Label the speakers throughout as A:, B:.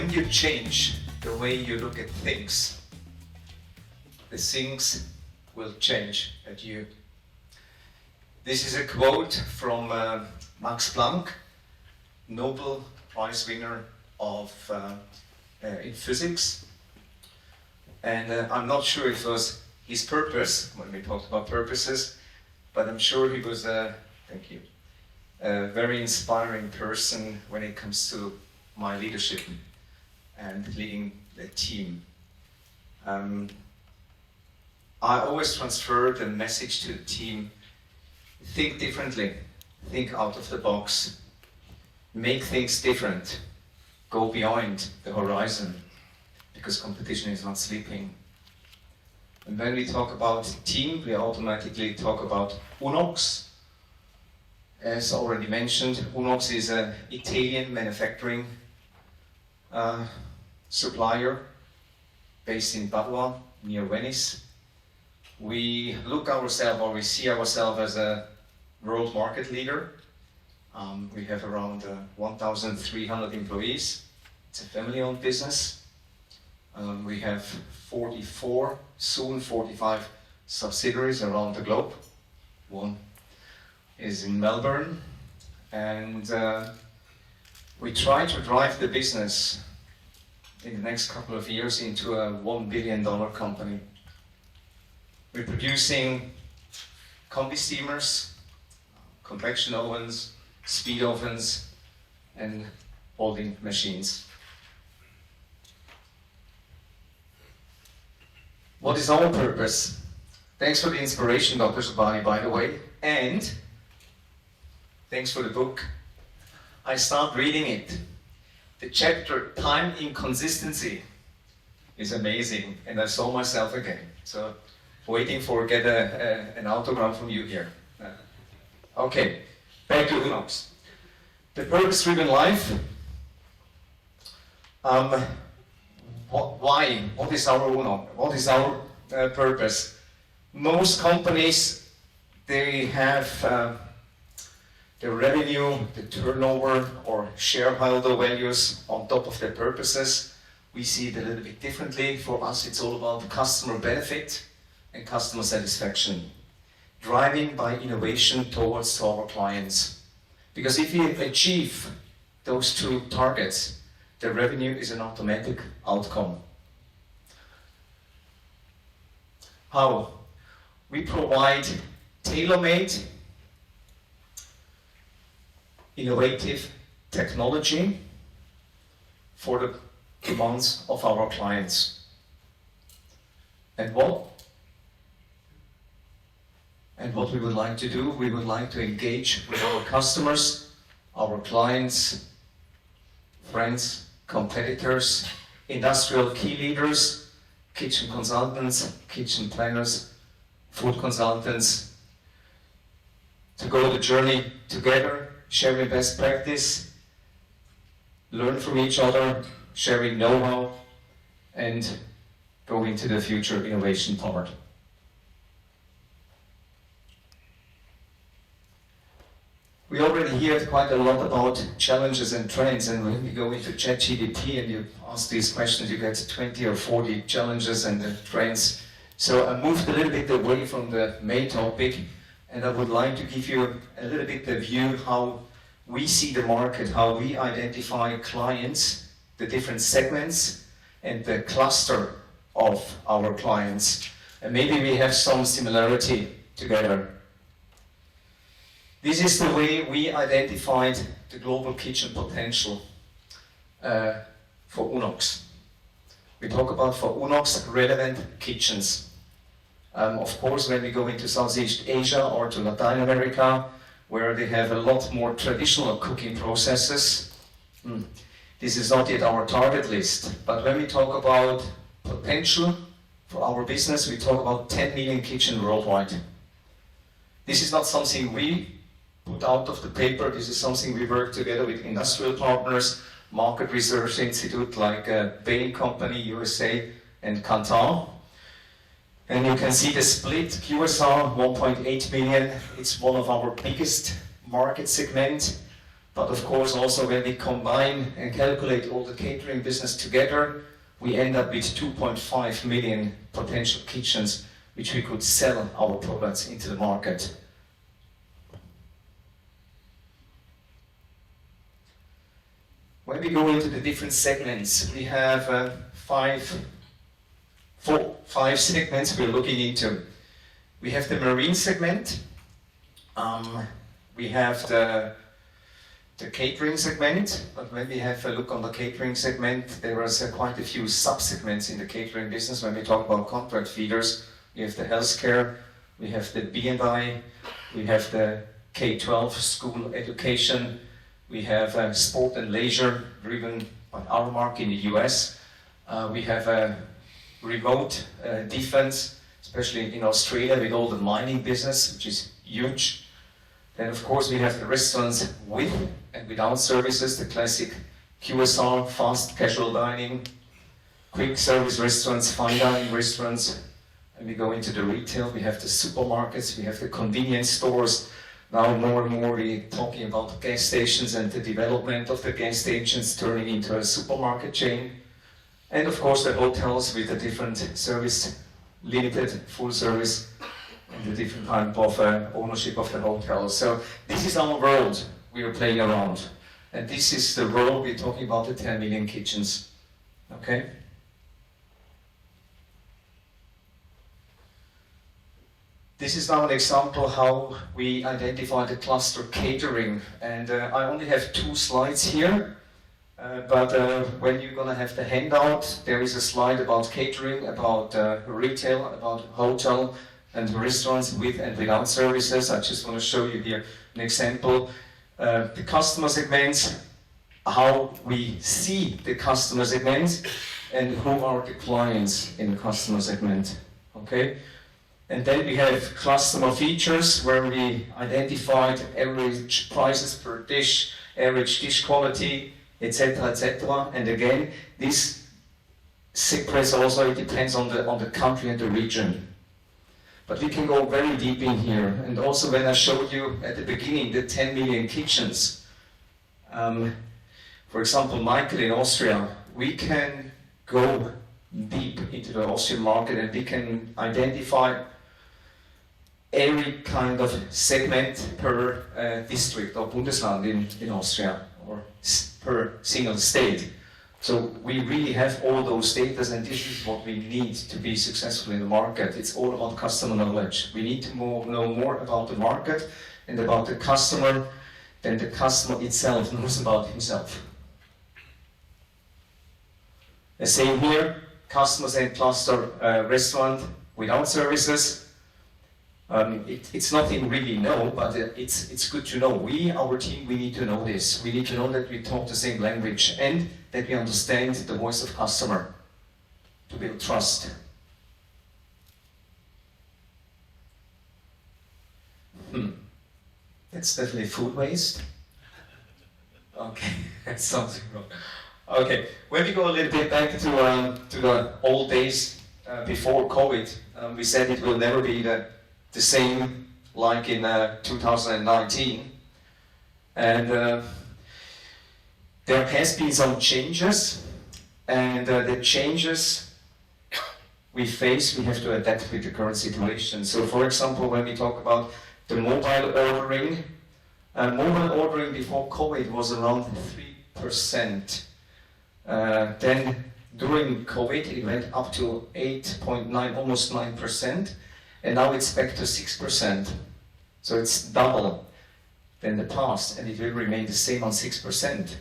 A: when you change the way you look at things, the things will change at you. This is a quote from Max Planck, Nobel Prize winner in physics. And I'm not sure if it was his purpose when we talked about purposes, but I'm sure he was thank you, a very inspiring person when it comes to my leadership and leading the team. I always transfer the message to the team: think differently, think out of the box, make things different, go beyond the horizon, because competition is not sleeping. And when we talk about team, we automatically talk about Unox. As already mentioned, Unox is an Italian manufacturing supplier based in Padua, near Venice. We look ourselves, or we see ourselves as a world market leader. We have around 1,300 employees. It's a family-owned business. We have 44, soon 45 subsidiaries around the globe. One is in Melbourne, and we try to drive the business in the next couple of years into a $1 billion company. We're producing combi steamers, convection ovens, speed ovens, and molding machines. What is our purpose? Thanks for the inspiration, Dr. Sabani, by the way, and thanks for the book. I start reading it. The chapter, Time in Consistency, is amazing, and I saw myself again. So, waiting for get an autograph from you here. Okay, back to Unox. The purpose-driven life. Why? What is our Unox? What is our purpose? Most companies, they have the revenue, the turnover, or shareholder values on top of their purposes. We see it a little bit differently. For us, it's all about customer benefit and customer satisfaction, driving by innovation towards our clients. Because if you achieve those two targets, the revenue is an automatic outcome. How? We provide tailor-made, innovative technology for the demands of our clients. And what we would like to do, we would like to engage with our customers, our clients, friends, competitors, industrial key leaders, kitchen consultants, kitchen planners, food consultants, to go the journey together, sharing best practice, learn from each other, sharing know-how, and go into the future innovation part. We already heard quite a lot about challenges and trends, and when you go into ChatGPT and you ask these questions, you get 20 or 40 challenges and trends. So I moved a little bit away from the main topic, and I would like to give you a little bit the view how we see the market, how we identify clients, the different segments, and the cluster of our clients. And maybe we have some similarity together. This is the way we identified the global kitchen potential for Unox. We talk about, for Unox, relevant kitchens. Of course, when we go into Southeast Asia or to Latin America, where they have a lot more traditional cooking processes, this is not yet our target list. But when we talk about potential for our business, we talk about 10 million kitchens worldwide. This is not something we put out of the paper. This is something we work together with industrial partners, market research institute like Bain Company, USA, and Kantar. And you can see the split. QSR, 1.8 million. It's one of our biggest market segments. But of course, also when we combine and calculate all the catering business together, we end up with 2.5 million potential kitchens which we could sell our products into the market. When we go into the different segments, we have five segments we're looking into. We have the marine segment, we have the catering segment, but when we have a look on the catering segment, there are quite a few sub-segments in the catering business. When we talk about contract feeders, we have the healthcare, we have the B&I, we have the K-12 school education, we have sport and leisure driven by our mark in the US. We have a remote defense, especially in Australia with all the mining business, which is huge. Then of course we have the restaurants with and without services, the classic QSR, fast casual dining, quick service restaurants, fine dining restaurants. And we go into the retail, we have the supermarkets, we have the convenience stores. Now more and more we're talking about gas stations and the development of the gas stations turning into a supermarket chain. And of course the hotels with the different service, limited, full service, and the different type of ownership of the hotels. So this is our world we are playing around. And this is the world we're talking about, the 10 million kitchens. Okay? This is now an example how we identify the cluster catering, and I only have 2 slides here, but when you're going to have the handout, there is a slide about catering, about retail, about hotel and restaurants with and without services. I just want to show you here an example. The customer segments, how we see the customer segments, and who are the clients in the customer segment. Okay? And then we have customer features where we identified average prices per dish, average dish quality, etc., etc. And again, this secrets also, it depends on the country and the region. But we can go very deep in here. And also when I showed you at the beginning the 10 million kitchens, for example, Michael in Austria, we can go deep into the Austrian market and we can identify every kind of segment per district or Bundesland in Austria, or per single state. So we really have all those data, and this is what we need to be successful in the market. It's all about customer knowledge. We need to know more about the market and about the customer than the customer itself knows about himself. The same here, customers and cluster restaurant without services. It's nothing really new, but it's good to know. Our team, we need to know this. We need to know that we talk the same language and that we understand the voice of customer to build trust. That's definitely food waste. Okay, that's something wrong. Okay, when we go a little bit back to the old days before COVID, we said it will never be the same like in 2019, and there has been some changes, and the changes we face, we have to adapt with the current situation. So for example, when we talk about the mobile ordering before COVID was around 3%. Then during COVID it went up to 8.9, almost 9%. And now it's back to 6%. So it's double than the past, and it will remain the same on 6%,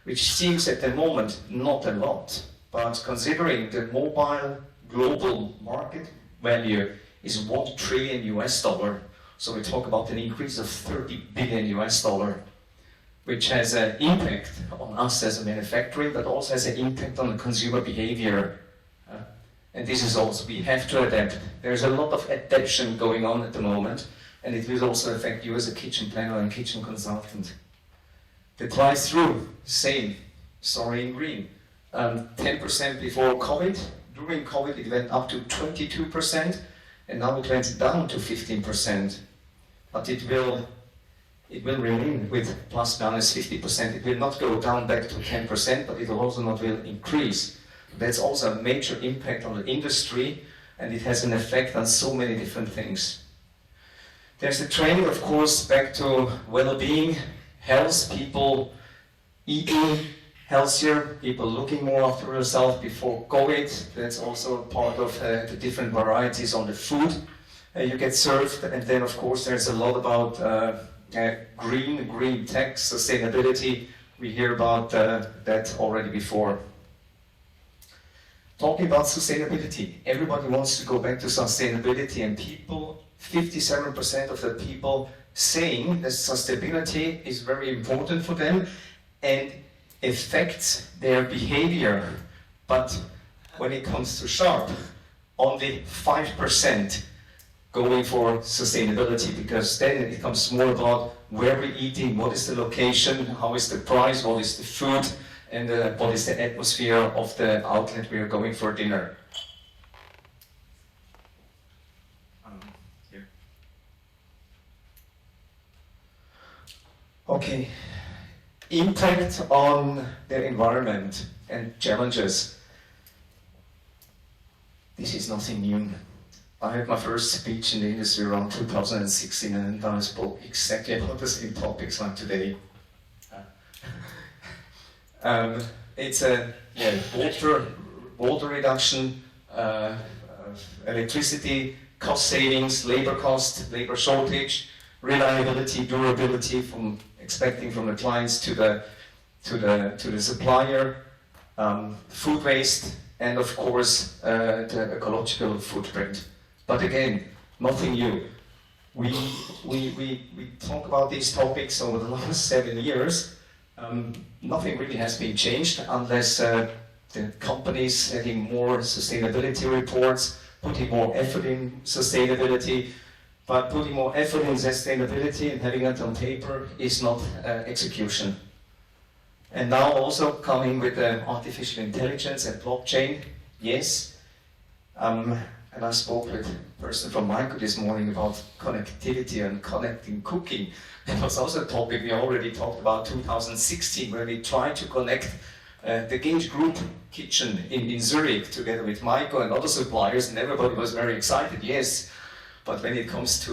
A: which seems at the moment not a lot. But considering the mobile global market value is $1 trillion, so we talk about an increase of $30 billion, which has an impact on us as a manufacturing, but also has an impact on the consumer behavior. And this is also, we have to adapt. There's a lot of adaptation going on at the moment, and it will also affect you as a kitchen planner and kitchen consultant. The drive-through, same, story in green. 10% before COVID. During COVID it went up to 22%, and now it went down to 15%. But it will it will remain with plus minus 50%. It will not go down back to 10%, but it will also not will increase. That's also a major impact on the industry, and it has an effect on so many different things. There's a trend, of course, back to well-being, health, people eating healthier, people looking more after themselves before COVID. That's also part of the different varieties on the food you get served. And then, of course, there's a lot about green tech, sustainability. We hear about that already before. Talking about sustainability, everybody wants to go back to sustainability, and people, 57% of the people saying that sustainability is very important for them and affects their behavior. But when it comes to sharp, only 5% going for sustainability, because then it becomes more about where we're eating, what is the location, how is the price, what is the food, and what is the atmosphere of the outlet we are going for dinner. Here. Okay. Impact on the environment and challenges. This is nothing new. I had my first speech in the industry around 2016, and I spoke exactly about the same topics like today. It's a water reduction, electricity, cost savings, labor cost, labor shortage, reliability, durability, from expecting from the clients to the supplier, food waste, and of course the ecological footprint. But again, nothing new. We talk about these topics over the last 7 years. Nothing really has been changed unless the companies having more sustainability reports, putting more effort in sustainability. But putting more effort in sustainability and having it on paper is not execution. And now also coming with artificial intelligence and blockchain, yes. And I spoke with a person from Michael this morning about connectivity and connecting cooking. That was also a topic we already talked about 2016, where we tried to connect the Gage Group kitchen in Zurich together with Michael and other suppliers, and everybody was very excited, yes. But when it comes to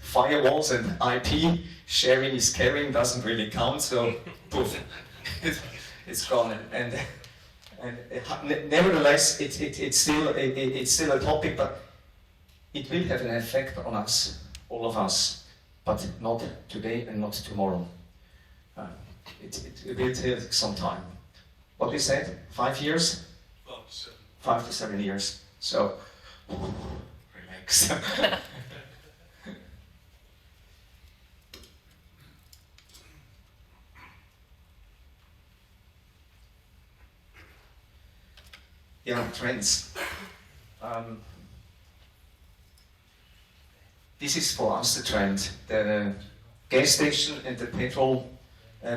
A: firewalls and IP, sharing is caring doesn't really count, so poof, it's gone. And nevertheless, it's still a topic, but it will have an effect on us, all of us, but not today and not tomorrow. It will take some time. What we said, 5 years? 5 to 7 years. So, relax. Yeah, trends. This is for us the trend. The gas station and the petrol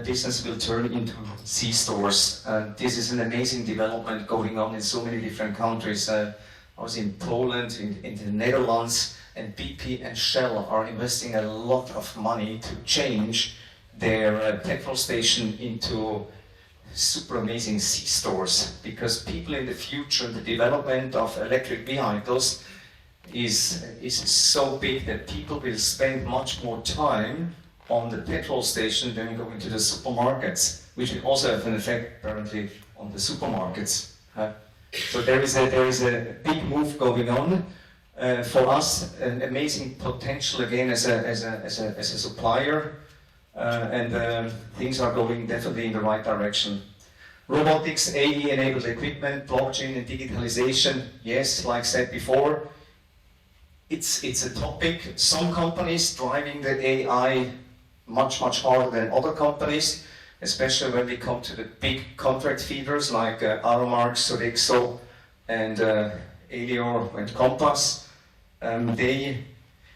A: business will turn into C-stores. This is an amazing development going on in so many different countries. I was in Poland, in the Netherlands, and BP and Shell are investing a lot of money to change their petrol station into super amazing C-stores, because people in the future, the development of electric vehicles is so big that people will spend much more time on the petrol station than going to the supermarkets, which will also have an effect apparently on the supermarkets. So there is a big move going on. For us, an amazing potential again as a supplier. And things are going definitely in the right direction. Robotics, AI-enabled equipment, blockchain and digitalization, yes, like I said before, it's a topic. Some companies driving the AI much harder than other companies, especially when we come to the big contract feeders like Aramark, Sodexo, and Elior and Compass. They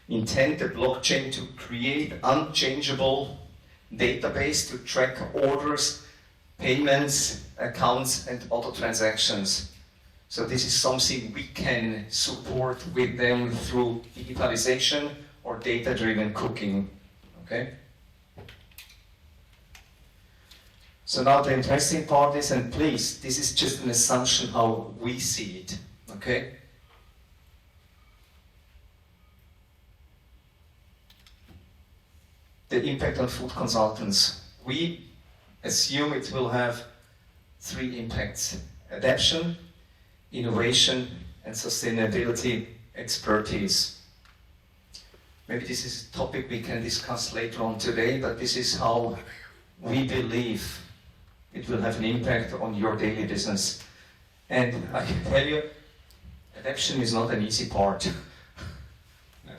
A: intend the blockchain to create unchangeable database to track orders, payments, accounts, and other transactions. So this is something we can support with them through digitalization or data-driven cooking. Okay? So now the interesting part is, and please, this is just an assumption how we see it, okay? The impact on food consultants. We assume it will have 3 impacts: adaptation, innovation, and sustainability expertise. Maybe this is a topic we can discuss later on today, but this is how we believe it will have an impact on your daily business. And I can tell you, adaptation is not an easy part. No.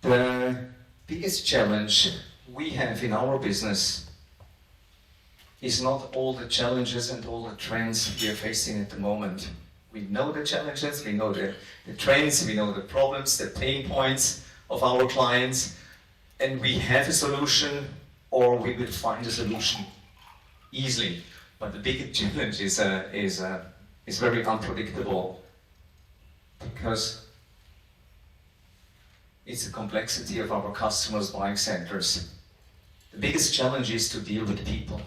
A: The biggest challenge we have in our business is not all the challenges and all the trends we are facing at the moment. We know the challenges, we know the trends, we know the problems, the pain points of our clients, and we have a solution, or we will find a solution easily. But the biggest challenge is very unpredictable, because it's the complexity of our customers' buying centers. The biggest challenge is to deal with people.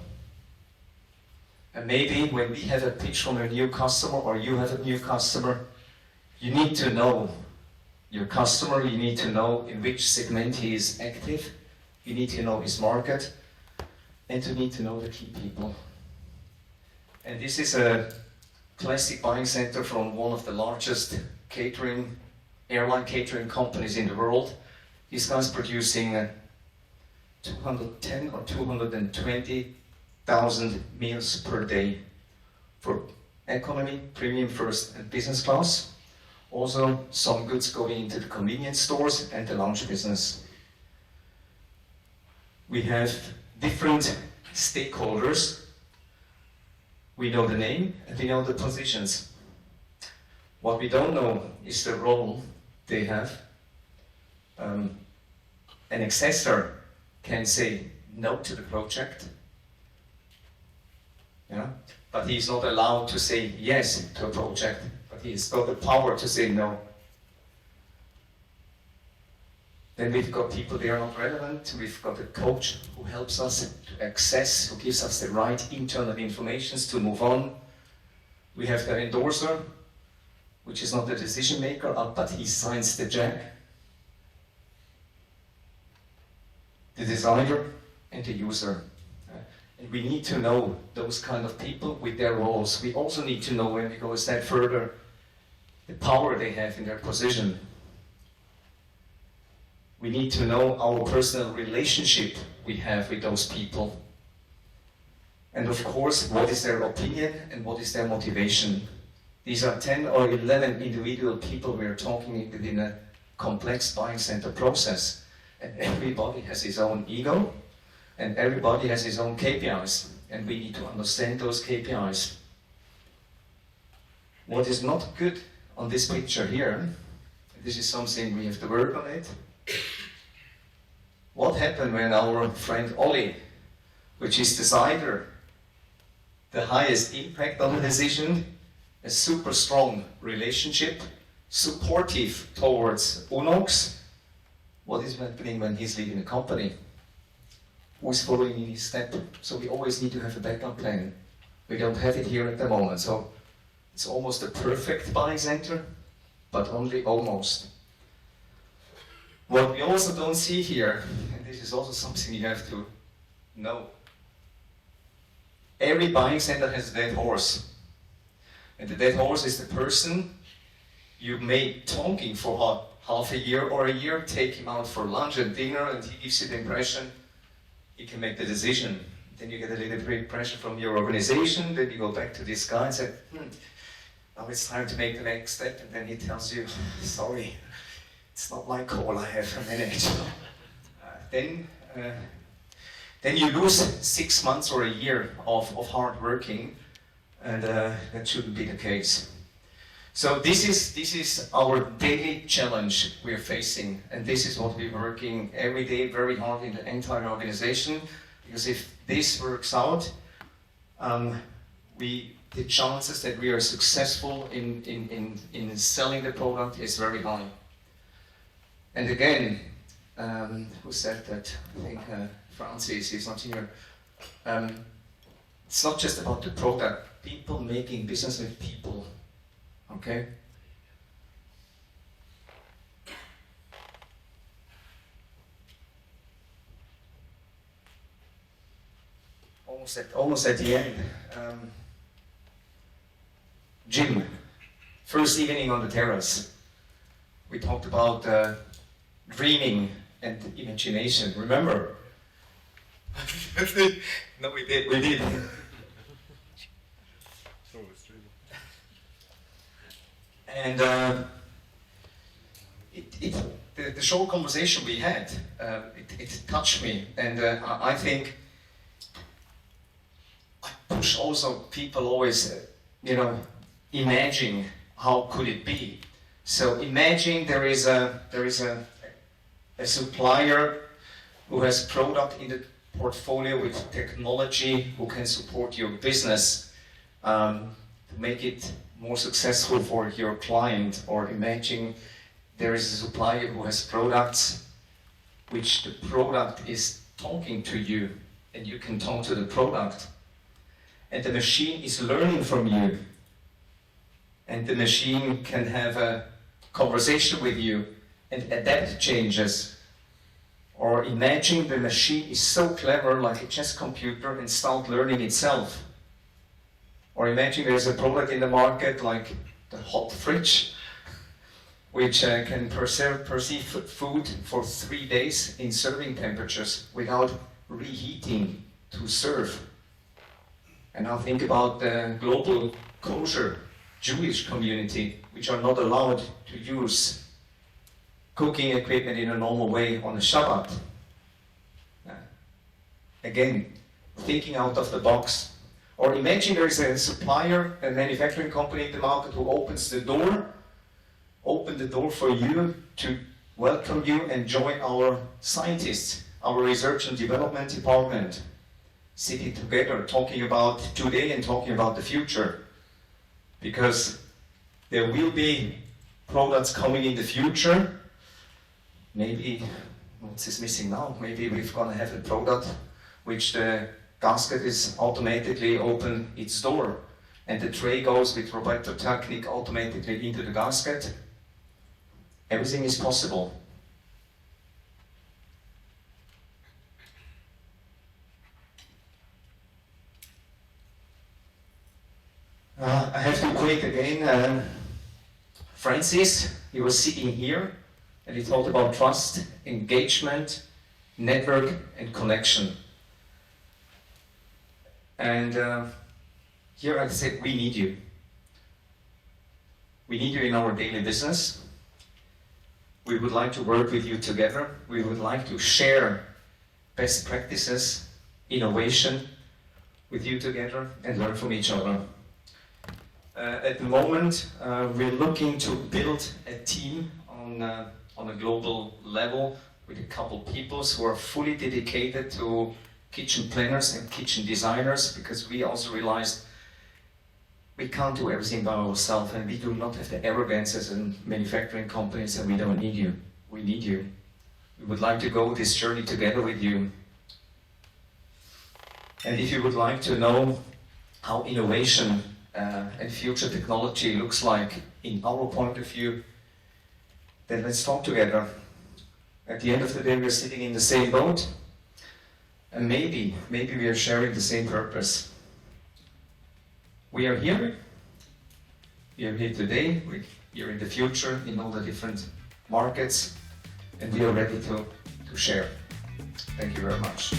A: And maybe when we have a pitch from a new customer, or you have a new customer, you need to know your customer, you need to know in which segment he is active, you need to know his market, and you need to know the key people. And this is a classic buying center from one of the largest airline catering companies in the world. This guy's producing 210 or 220,000 meals per day for economy, premium first, and business class. Also, some goods going into the convenience stores and the lounge business. We have different stakeholders. We know the name and we know the positions. What we don't know is the role they have. An accessor can say no to the project, but he's not allowed to say yes to a project, but he's got the power to say no. Then we've got people they are not relevant. We've got a coach who helps us to access, who gives us the right internal information to move on. We have the endorser, which is not the decision maker, but he signs the check. The designer and the user. And we need to know those kind of people with their roles. We also need to know, when we go a step further, the power they have in their position. We need to know our personal relationship we have with those people. And of course, what is their opinion and what is their motivation? These are 10 or 11 individual people we are talking within a complex buying center process. And everybody has his own ego, and everybody has his own KPIs. And we need to understand those KPIs. What is not good on this picture here, this is something we have to work on it. What happened when our friend Ollie, which is decider, the highest impact on the decision, a super strong relationship, supportive towards UNOX. What is happening when he's leaving the company? Who's following in his step? So we always need to have a backup plan. We don't have it here at the moment. So it's almost a perfect buying center, but only almost. What we also don't see here, and this is also something you have to know, every buying center has a dead horse. And the dead horse is the person you made talking for half a year or a year, take him out for lunch and dinner, and he gives you the impression he can make the decision. Then you get a little bit pressure from your organization, then you go back to this guy and say, now it's time to make the next step, and then he tells you, sorry, it's not my call, I have a manager. Then you lose 6 months or a year of hard working, and that shouldn't be the case. So this is our daily challenge we're facing, and this is what we're working every day very hard in the entire organization, because if this works out, we the chances that we are successful in selling the product is very high. And again, who said that? I think Francis is not here. It's not just about the product. People making business with people. Okay? Almost at the end. Jim, first evening on the terrace. We talked about dreaming and imagination. Remember?
B: No, we did.
A: We did. And the short conversation we had, it touched me, and I think I push also people always, imagine how could it be. So imagine there is a supplier who has product in the portfolio with technology who can support your business to make it more successful for your client. Or imagine there is a supplier who has products which the product is talking to you and you can talk to the product, and the machine is learning from you, and the machine can have a conversation with you and adapt changes. Or imagine the machine is so clever, like a chess computer, and start learning itself. Or imagine there's a product in the market like the hot fridge, which can perceive food for 3 days in serving temperatures without reheating to serve. And now think about the global kosher Jewish community, which are not allowed to use cooking equipment in a normal way on a Shabbat. Again, thinking out of the box. Or imagine there is a supplier, a manufacturing company in the market who opens the door, open the door for you to welcome you and join our scientists, our research and development department, sitting together, talking about today and talking about the future. Because there will be products coming in the future. Maybe, what's is missing now? Maybe we're going to have a product which the gasket is automatically open its door and the tray goes with robotic technique automatically into the gasket. Everything is possible. I have to quit again. Francis, he was sitting here and he talked about trust, engagement, network and connection. And here I said, we need you. We need you in our daily business. We would like to work with you together. We would like to share best practices, innovation with you together and learn from each other. At the moment, we're looking to build a team on a global level with a couple people who are fully dedicated to kitchen planners and kitchen designers, because we also realized we can't do everything by ourselves, and we do not have the arrogance as in manufacturing companies, and we don't need you. We need you. We would like to go this journey together with you. And if you would like to know how innovation and future technology looks like in our point of view, then let's talk together. At the end of the day, we're sitting in the same boat, and maybe we are sharing the same purpose. We are here today, we're here in the future, in all the different markets, and we are ready to share. Thank you very much.